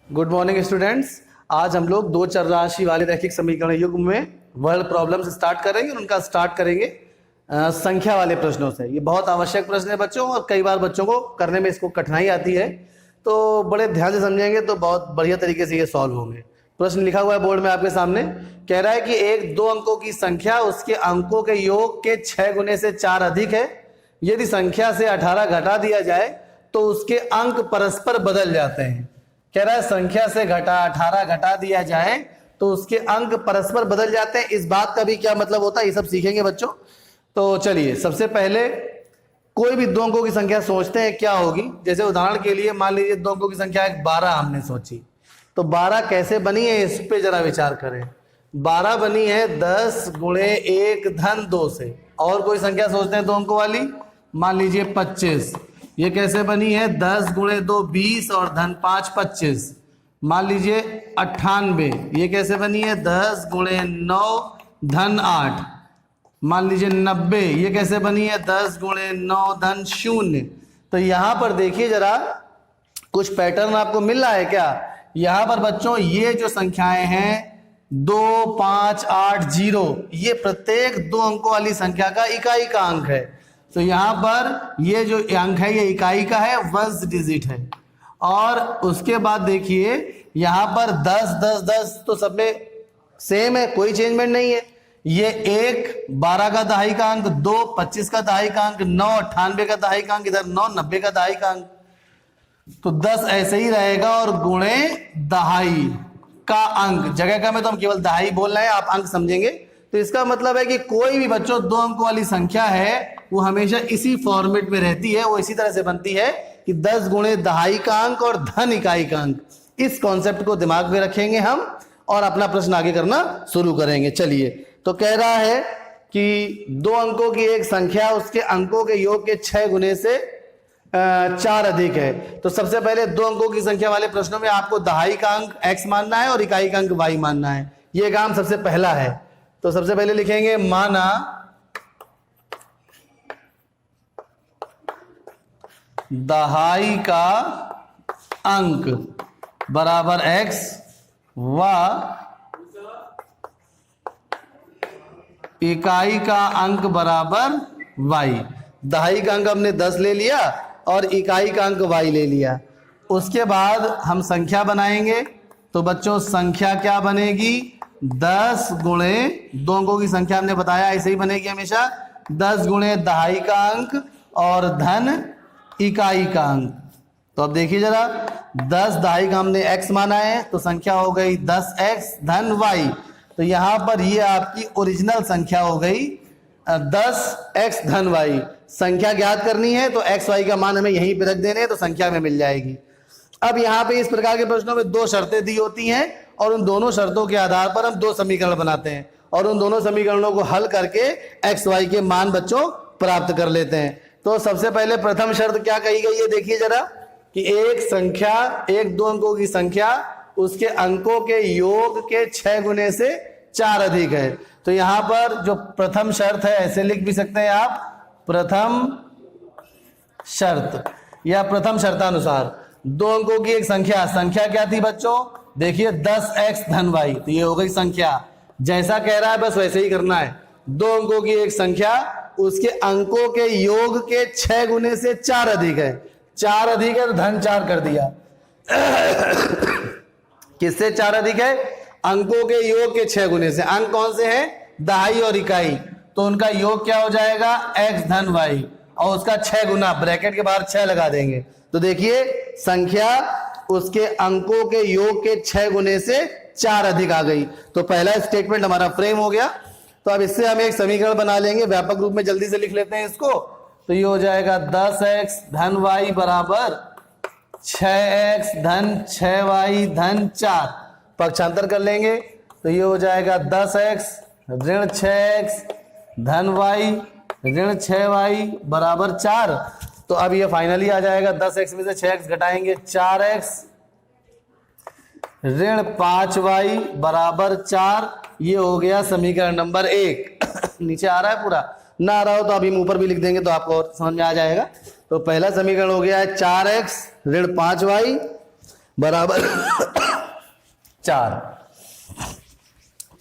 Good morning students. आज हम लोग दो चर राशि वाले रैखिक समीकरण युग्म में वर्ड प्रॉब्लम से स्टार्ट करेंगे और उनका स्टार्ट करेंगे संख्या वाले प्रश्नों से। ये बहुत आवश्यक प्रश्न है बच्चों, और कई बार बच्चों को करने में इसको कठिनाई आती है, तो बड़े ध्यान से समझेंगे तो बहुत बढ़िया तरीके से ये सॉल्व होंगे। प्रश्न लिखा हुआ है बोर्ड में आपके सामने। कह रहा है कि एक दो अंकों की संख्या उसके अंकों के योग के 6 गुने से 4 अधिक है। यदि संख्या से 18 घटा दिया जाए तो उसके अंक परस्पर बदल जाते हैं। कह रहा है संख्या से 18 घटा दिया जाए तो उसके अंक परस्पर बदल जाते हैं। इस बात का भी क्या मतलब होता है ये सब सीखेंगे बच्चों। तो चलिए सबसे पहले कोई भी दो अंकों की संख्या सोचते हैं क्या होगी। जैसे उदाहरण के लिए मान लीजिए दो अंकों की संख्या 12 हमने सोची, तो 12 कैसे बनी है इस पे जरा विचार करें। 12 बनी है 10 गुणे 1 धन 2 से। और कोई संख्या सोचते हैं दो अंकों वाली, मान लीजिए 25। ये कैसे बनी है 10 गुणे 2 20 और धन 5 25। मान लीजिए 98। ये कैसे बनी है 10 गुणे 9 धन 8। मान लीजिए 90। ये कैसे बनी है 10 गुणे 9 धन 0। तो यहां पर देखिए जरा कुछ पैटर्न आपको मिल रहा है क्या। यहां पर बच्चों ये जो संख्याएं हैं 2 5 8 0, ये प्रत्येक दो अंकों वाली संख्या का इकाई का अंक है। तो यहां पर ये जो अंक है ये इकाई का है, वंश डिजिट है। और उसके बाद देखिए यहां पर 10 10 10 तो सब में सेम है, कोई चेंजमेंट नहीं है। ये 1 12 का दहाई का अंक, 2 25 का दहाई का अंक, 9 98 का दहाई का अंक, इधर 9 90 का दहाई का अंक। तो 10 ऐसे ही रहेगा और गुणे दहाई का अंक, जगह का में तो हम केवल दहाई बोल रहे हैं, आप अंक समझेंगे। तो इसका मतलब है कि कोई भी बच्चों दो अंकों वाली संख्या है वो हमेशा इसी फॉर्मेट में रहती है, वो इसी तरह से बनती है कि 10 गुणे दहाई का अंक और धन इकाई का अंक। इस कॉन्सेप्ट को दिमाग में रखेंगे हम और अपना प्रश्न आगे करना शुरू करेंगे। चलिए, तो कह रहा है कि दो अंकों की एक संख्या उसके अंकों के योग के 6 गुने से 4 अधिक है। तो सबसे पहले दो अंकों की संख्या वाले प्रश्नों में आपको दहाई का अंक x मानना है और इकाई का अंक y मानना है। ये काम सबसे पहला है। तो सबसे पहले लिखेंगे माना दहाई का अंक बराबर x व इकाई का अंक बराबर y। दहाई का अंक हमने 10 ले लिया और इकाई का अंक y ले लिया। उसके बाद हम संख्या बनाएंगे। तो बच्चों संख्या क्या बनेगी 10 गुणे, दो अंकों की संख्या हमने बताया ऐसे ही बनेगी हमेशा, 10 गुणे दहाई का अंक और धन इकाई का अंक। तो अब देखिए जरा 10 दहाई का हमने x माना है तो संख्या हो गई 10x धन y। तो यहां पर ये आपकी ओरिजिनल संख्या हो गई 10x धन y। संख्या ज्ञात करनी है तो x y का मान हमें यहीं पे रख देने हैं तो संख्या में मिल जाएगी। अब यहाँ पे इस प्रकार के प्रश्नों में दो शर्तें दी होती हैं और उन दोनों शर्तों के आधार पर हम दो समीकरण बनाते हैं और उन दोनों समीकरणों को हल करके x y के मान बच्चों प्राप्त कर लेते हैं। तो सबसे पहले प्रथम शर्त क्या कही गई है देखिए जरा, कि एक संख्या, एक दो अंकों की संख्या उसके अंकों के योग के 6 गुने से 4 अधिक है। तो यहां पर जो प्रथम शर्त है ऐसे लिख भी सकते हैं आप, प्रथम शर्त या प्रथम शर्तानुसार दो अंकों की एक संख्या, संख्या क्या थी बच्चों देखिए 10x धन y। तो ये हो गई संख्या, जैसा कह रहा है बस वैसे ही करना है। दो अंकों की एक संख्या उसके अंकों के योग के 6 गुने से 4 अधिक है। 4 अधिक है तो धन 4 कर दिया। किससे 4 अधिक है, अंकों के योग के 6 गुने से। अंक कौन से हैं दहाई और इकाई, तो उनका योग क्या हो जाएगा x धन y और उसका 6 गुना, ब्रैकेट के बाहर 6 लगा देंगे। तो देखिए संख्या उसके अंकों के योग के 6 गुने से 4 अधिक आ गई। तो पहला स्टेटमेंट हमारा फ्रेम हो गया। तो अब इससे हम एक समीकरण बना लेंगे व्यापक रूप में, जल्दी से लिख लेते हैं इसको। तो ये हो जाएगा 10x धन y बराबर 6x धन 6y धन 4। पक्षांतर कर लेंगे तो ये हो जाएगा 10x ऋण 6x धन y ऋण 6y बराबर 4। तो अब ये फाइनली आ जाएगा 10x में से 6x घटाएंगे 4x ऋण 5y बराबर 4। ये हो गया समीकरण नंबर 1। नीचे आ रहा है पूरा, ना आ रहा हो तो अभी ऊपर भी लिख देंगे तो आपको और समझ में आ जाएगा। तो पहला समीकरण हो गया है 4x ऋण 5y बराबर 4।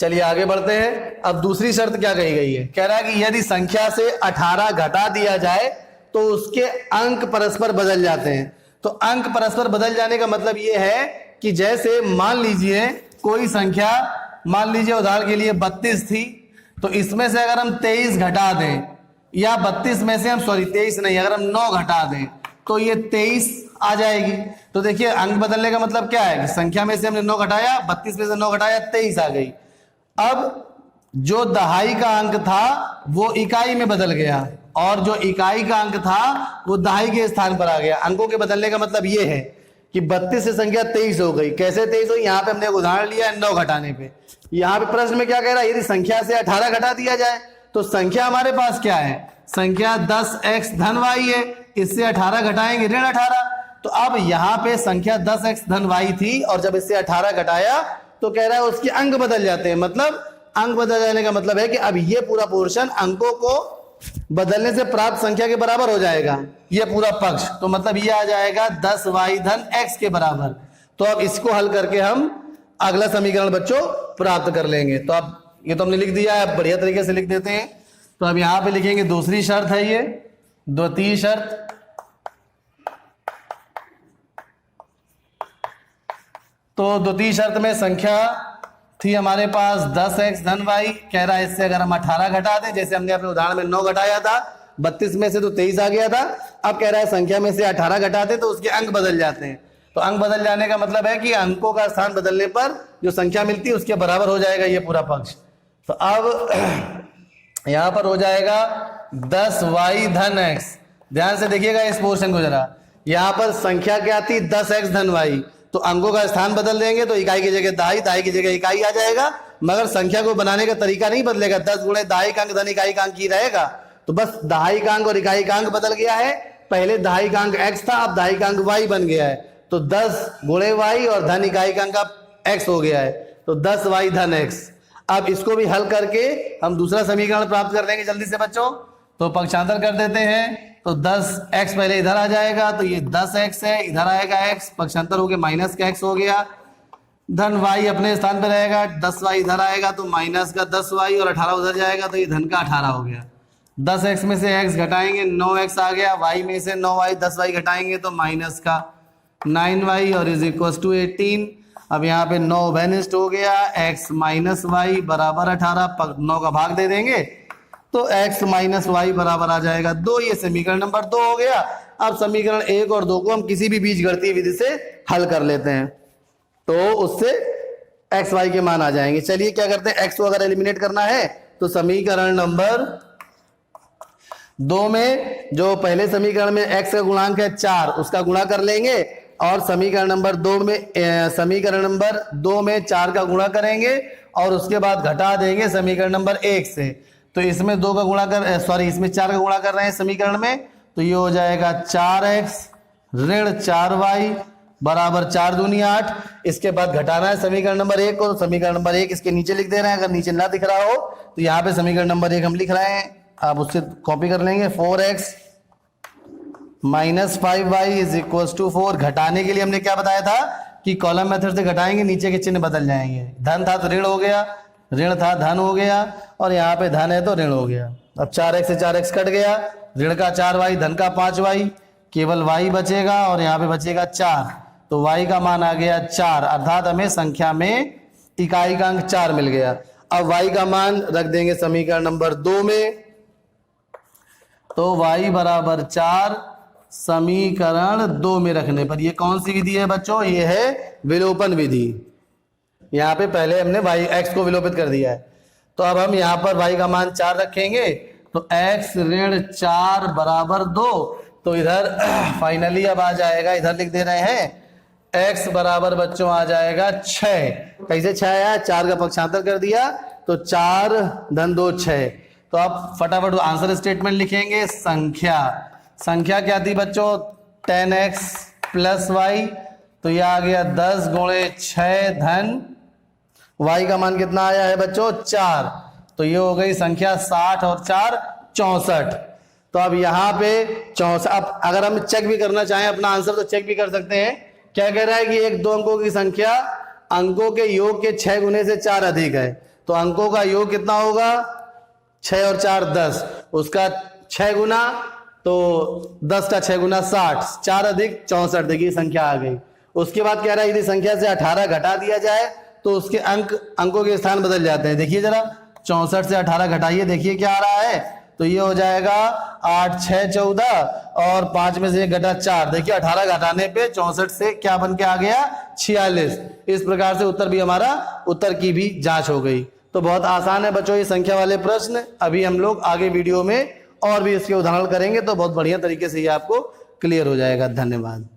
चलिए आगे बढ़ते हैं। अब दूसरी शर्त क्या कही गई है, कह रहा है कि यदि संख्या से 18 घटा दिया जाए तो उसके अंक परस्पर बदल जाते हैं। तो अंक परस्पर बदल जाने का मतलब यह है कि जैसे मान लीजिए कोई संख्या, मान लीजिए उदाहरण के लिए 32 थी, तो इसमें से अगर हम 23 घटा दें, या 32 में से हम 23 नहीं, अगर हम 9 घटा दें तो ये 23 आ जाएगी। तो देखिए अंक बदलने का मतलब क्या है कि संख्या में से हमने 9 घटाया, 32 में से 9 घटाया, 23 आ गई। अब जो दहाई का अंक था वो इकाई में बदल गया, और जो इकाई का अंक था वो दहाई के स्थान पर आ गया। अंकों के बदलने का मतलब ये है कि 32 से संख्या 23 हो गई। कैसे 23 हुई, यहाँ पे हमने एक उदाहरण लिया है 9 घटाने पे। यहाँ पे प्रश्न में क्या कह रहा है, यदि संख्या से 18 घटा दिया जाए तो संख्या हमारे पास क्या है, संख्या 10x धन y है, इससे 18 घटाएंगे ऋण 18। तो अब यहाँ पे संख्या 10x धन y थी, और जब इससे 18 घटाया तो कह रहा है उसके अंक बदल जाते हैं। मतलब अंक बदल जाने का मतलब है कि अब ये पूरा पोर्शन अंकों को बदलने से प्राप्त संख्या के बराबर हो जाएगा, ये पूरा पक्ष। तो मतलब ये आ जाएगा 10y धन x के बराबर। तो अब इसको हल करके हम अगला समीकरण बच्चों प्राप्त कर लेंगे। तो अब ये तो हमने लिख दिया है, बढ़िया तरीके से लिख देते हैं। तो अब यहां पे लिखेंगे दूसरी शर्त है ये, द्वितीय शर्त। तो द्वितीय शर्त में संख्या थी हमारे पास 10x धन y, कह रहा है इससे अगर हम 18 घटा दें, जैसे हमने अपने उदाहरण में 9 घटाया था, 32 में से तो 23 आ गया था। अब कह रहा है संख्या में से 18 घटाते तो उसके अंक बदल जाते हैं। तो अंक बदल जाने का मतलब है कि अंकों का स्थान बदलने पर जो संख्या मिलती है उसके बराबर हो जाएगा ये पूरा पक्ष। तो अब यहां पर हो जाएगा 10y धन x। ध्यान से देखिएगा इस पोर्शन को जरा, यहां पर संख्या क्या थी 10x धन y, तो अंकों का स्थान बदल देंगे तो इकाई की जगह दहाई, दहाई की जगह इकाई आ जाएगा, मगर संख्या को बनाने का तरीका नहीं बदलेगा। 10 गुणे दहाई का अंक धन इकाई का अंक ही रहेगा। तो बस दहाई का अंक और इकाई का अंक बदल गया है। पहले दहाई का अंक x था, अब दहाई का अंक y बन गया है। तो 10 गुणे y और धन इकाई का अंक x हो गया है, तो 10y धन x। अब इसको भी हल करके हम दूसरा समीकरण प्राप्त कर लेंगे जल्दी से बच्चों। तो पक्षांतर कर देते हैं, तो 10x पहले इधर आ जाएगा, तो ये 10x है, इधर आएगा x, पक्षांतर हो गया माइनस का x हो गया, धन y अपने स्थान पर रहेगा, 10y इधर आएगा तो माइनस का 10y, और 18 उधर जाएगा तो ये धन का 18 हो गया। 10x में से x घटाएंगे 9x आ गया, y में से 9y 10y घटाएंगे तो माइनस का 9y, और इज इक्वल टू 18। अब यहाँ पे 9 वेनिस्ट हो गया, x माइनस वाई बराबर 18, 9 का भाग दे देंगे तो x माइनस वाई बराबर आ जाएगा 2। ये समीकरण नंबर 2 हो गया। अब समीकरण 1 और 2 को हम किसी भी बीजगणितीय विधि से हल कर लेते हैं, तो उससे x y के मान आ जाएंगे। चलिए क्या करते हैं, x को अगर एलिमिनेट करना है तो समीकरण नंबर 2 में जो पहले समीकरण में x का गुणांक है 4, उसका गुणा कर लेंगे, और समीकरण नंबर 2 में 4 का गुणा करेंगे, और उसके बाद घटा देंगे समीकरण नंबर 1 से। तो इसमें 2 का गुणा इसमें 4 का गुणा कर रहे हैं समीकरण में, तो ये हो जाएगा 4x ऋण 4y बराबर 4 दूनी 8। इसके बाद घटाना है समीकरण नंबर 1 को, तो समीकरण नंबर 1 इसके नीचे लिख दे रहे हैं। अगर नीचे ना दिख रहा हो तो यहाँ पे समीकरण नंबर 1 हम लिख रहे हैं, आप उससे कॉपी कर लेंगे। 4x minus 5y is equal to 4। घटाने के लिए हमने क्या बताया था कि कॉलम मेथड से घटाएंगे, नीचे के चिन्ह बदल जाएंगे। धन था तो ऋण हो गया, ऋण था धन हो गया, और यहाँ पे धन है तो ऋण हो गया। अब 4x से 4x कट गया, ऋण का 4y धन का 5y, केवल y बचेगा, और यहाँ पे बचेगा 4। तो y का मान आ गया 4, अर्थात हमें संख्या में इकाई का अंक 4 मिल गया। अब y का मान रख देंगे समीकरण नंबर 2 में, तो y बराबर 4 समीकरण 2 में रखने पर, ये कौन सी विधि है बच्चों, ये है विलोपन विधि। यहाँ पे पहले हमने x को विलोपित कर दिया है, तो अब हम यहाँ पर y का मान 4 रखेंगे, तो x ऋण 4 बराबर 2। तो इधर फाइनली अब आ जाएगा, इधर लिख दे रहे हैं x बराबर बच्चों आ जाएगा 6। कैसे 6 आया, 4 का पक्षांतर कर दिया तो 4 धन 2 6। तो आप फटाफट आंसर स्टेटमेंट लिखेंगे। संख्या क्या थी बच्चों, 10x प्लस y, तो यह आ गया 10 गुणे 6 धन y का मान कितना आया है बच्चों 4, तो ये हो गई संख्या 60 और 4 64। तो अब यहाँ पे 64, अब अगर हम चेक भी करना चाहें अपना आंसर तो चेक भी कर सकते हैं। क्या कह रहा है कि एक 2 अंकों की संख्या अंकों के योग के 6 गुने से 4 अधिक है, तो अंकों का योग कितना होगा? 6 और 4 10, उसका 6 गुना, तो 10 का 6 गुना 60, 4 अधिक 64, देखिए संख्या आ गई। उसके बाद कह रहा है यदि संख्या से 18 घटा दिया जाए तो उसके अंकों के स्थान बदल जाते हैं। देखिए जरा 64 से 18 घटाइए, देखिए क्या आ रहा है, तो ये हो जाएगा 8 6 14 और 5 में से 1 घटा 4, देखिए 18 घटाने पे 64 से क्या बन के आ गया? 46। इस प्रकार से उत्तर भी हमारा, उत्तर की भी जांच हो गई। तो बहुत आसान है बच्चों ये संख्या वाले प्रश्न। अभी हम लोग आगे वीडियो में और भी इसके उदाहरण करेंगे तो बहुत बढ़िया तरीके से ये आपको क्लियर हो जाएगा। धन्यवाद।